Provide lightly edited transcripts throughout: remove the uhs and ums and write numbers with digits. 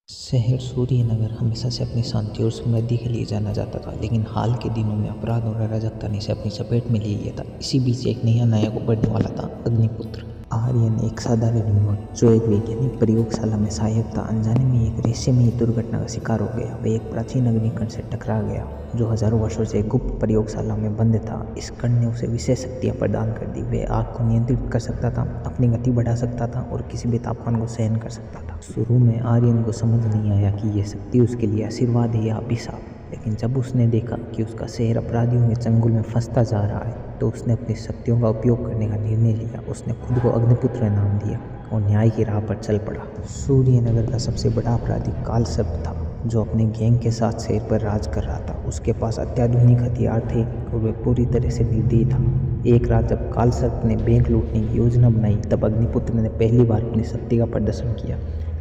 शहर सूर्यनगर हमेशा से अपनी शांति और समृद्धि के लिए जाना जाता था, लेकिन हाल के दिनों में अपराध और अराजकता से अपनी चपेट में ले लिया था। इसी बीच एक नया नायक उभरने वाला था, अग्निपुत्र। आर्यन एक साधारण युवक जो एक वैज्ञानिक प्रयोगशाला में सहायक था, अनजाने में एक रहस्यमयी दुर्घटना का शिकार हो गया। वह एक प्राचीन अग्निकण से टकरा गया जो हजारों वर्षों से गुप्त प्रयोगशाला में बंद था। इस कण ने उसे विशेष शक्तियां प्रदान कर दी। वह आग को नियंत्रित कर सकता था, अपनी गति बढ़ा सकता था और किसी भी तापमान को सहन कर सकता था। शुरू में आर्यन को समझ नहीं आया कि यह शक्ति उसके लिए आशीर्वाद है या अभिशाप, लेकिन जब उसने देखा कि उसका शहर अपराधियों के चंगुल में फंसता जा रहा है तो उसने अपनी शक्तियों का उपयोग करने का निर्णय लिया। उसने खुद को अग्निपुत्र नाम दिया और न्याय की राह पर चल पड़ा। सूर्यनगर का सबसे बड़ा अपराधी कालसर्प था, जो अपने गैंग के साथ शहर पर राज कर रहा था। उसके पास अत्याधुनिक हथियार थे और वह पूरी तरह से निर्दयी था। एक रात जब कालसर्प ने बैंक लूटने की योजना बनाई, तब अग्निपुत्र ने पहली बार अपनी शक्ति का प्रदर्शन किया।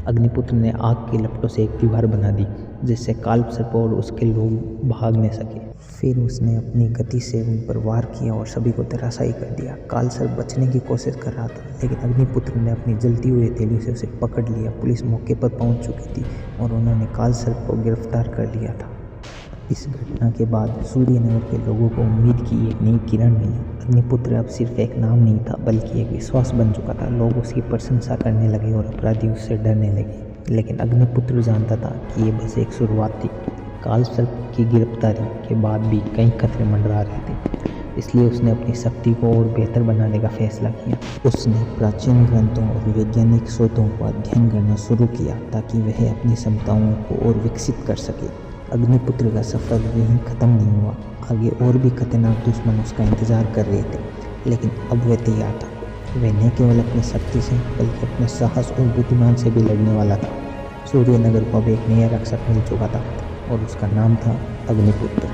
अग्निपुत्र ने आग के लपटों से एक दीवार बना दी, जिससे कालसर्प और उसके लोग भाग न सके। फिर उसने अपनी गति से उन पर वार किया और सभी को धराशायी कर दिया। कालसर्प बचने की कोशिश कर रहा था, लेकिन अग्निपुत्र ने अपनी जलती हुई हथेली से उसे पकड़ लिया। पुलिस मौके पर पहुंच चुकी थी और उन्होंने कालसर्प को गिरफ्तार कर लिया था। इस घटना के बाद सूर्यनगर के लोगों को उम्मीद की एक नई किरण मिली। अग्निपुत्र अब सिर्फ एक नाम नहीं था, बल्कि एक विश्वास बन चुका था। लोग उसकी प्रशंसा करने लगे और अपराधी उससे डरने लगे। लेकिन अग्निपुत्र जानता था कि ये बस एक शुरुआत थी। कालसर्प की गिरफ्तारी के बाद भी कई खतरे मंडरा रहे थे, इसलिए उसने अपनी शक्ति को और बेहतर बनाने का फैसला किया। उसने प्राचीन ग्रंथों और वैज्ञानिक शोधों का अध्ययन करना शुरू किया ताकि वह अपनी क्षमताओं को और विकसित कर सके। अग्निपुत्र का सफर यहीं खत्म नहीं हुआ। आगे और भी खतरनाक दुश्मन उसका इंतजार कर रहे थे, लेकिन अब वह तैयार था। वह न केवल अपनी शक्ति से बल्कि अपने साहस और बुद्धिमान से भी लड़ने वाला था। सूर्यनगर को अब एक नया रक्षक मिल चुका था और उसका नाम था अग्निपुत्र।